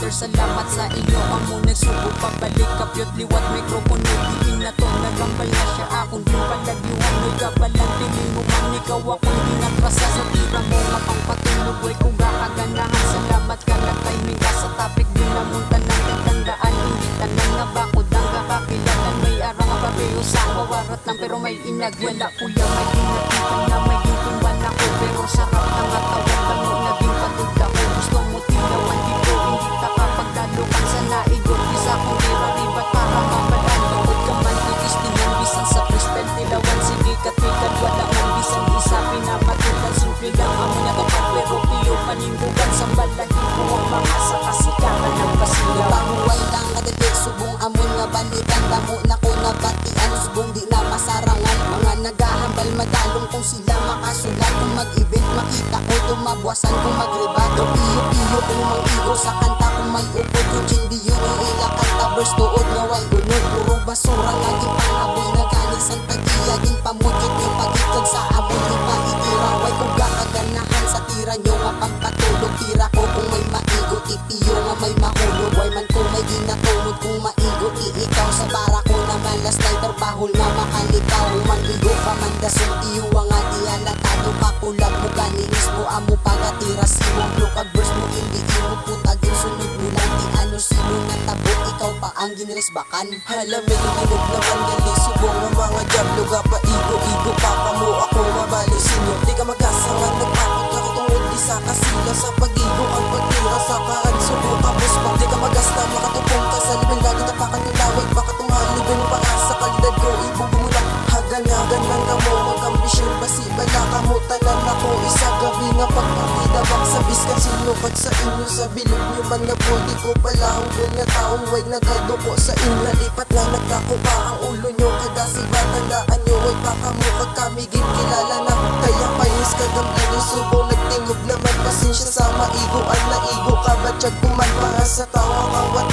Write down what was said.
Sir, salamat sa inyo. Amo nagsubo pabalik kapyot liwat mikropono. Diin na to nagambal na siya akong di palagyuhan. Noy kabalang piling mo man ikaw akong ginatrasa. Sa tira mo nga pang patulog way kung gakaganahan. Salamat ka na timing ka sa topic. Di namunta ng tagtandaan. Hindi tanan nga bakod ang kakakilalan. May arang nga pareho sa kawarat lang pero may inag. Wala kuya may ginatipan na may gitumban ako. Pero sarap na nga tawag kamo naging patuda ko. Gusto mo tinawan di ko hindi ka kapagdalukan sa naigot. Bisa kong ira-ribat para mabalan. Bukod ka man itistingan bisan sa prispel tilawan. Sige katikan wala man bisan isa pinamatulan. Simple lang amo na kapag pero piyo panimbugan. Sa balahin ko ang mga sa kasikaman ng pasilaw. Pahuway lang kadali subong amon nga balitan. Damo na ko nabatian subong di na masarangan. Mga nagahambal madalong kung sila makasulat. Kung mag-event makita ko tumabwasan kung magribado. Iyo kung mag-igo sa kanta kung may upod. Kung hindi yun yung ila kanta verse tuod nga way unod. Puro basura laging pangaboy na ganis ang tagiya. Din pamukit yung pagikag sa amon di pa itira. Way kung gakaganahan sa tira nyo nga pagpatulog. Tira ko kung may maigo ipiyo nga may mahulog. Way man kung may ginatulog kung maigo ikaw sa bara ko naman last nighter bahol nga makalitaw. Manligo ka man dasong iyo nga di alatado. Papulag mo ganinis mo amo pagatira. Simong blukag verse mo hindi imo putag yung sunod mo lang di ano sino natabot ikaw pa ang ginresbakan. Halamig inog naman gali subong ang mga diablo ga pa igo pa kamo ako mabali sinyo. Di ka mag-asa nga nagpapot ka tungod di sa kasila sa pag-igo ang pagtira sa kaan subo tapos pag di ka mag-asta makatupong ka sa libin lagi tapakan yung lawag baka tumalibin pa nga sa kalidad ko ibubumulang hagan-hagan lang ka mo mag-ambisyon basi bala kamutanan ako isa gabi nga pagpapida bak sa biskan sinukad sa inyo sa bilog nyo man nga po di ko pala ang nga taong way nagaduko sa inyo lipat na nagkako pa ang ulo nyo kada si batandaan nyo way pakamukag kami kilala na kaya payos kagamtan yung subong nagtingog naman pasensya sa maigo at naigo ka batsyag kuman para sa tawa kawat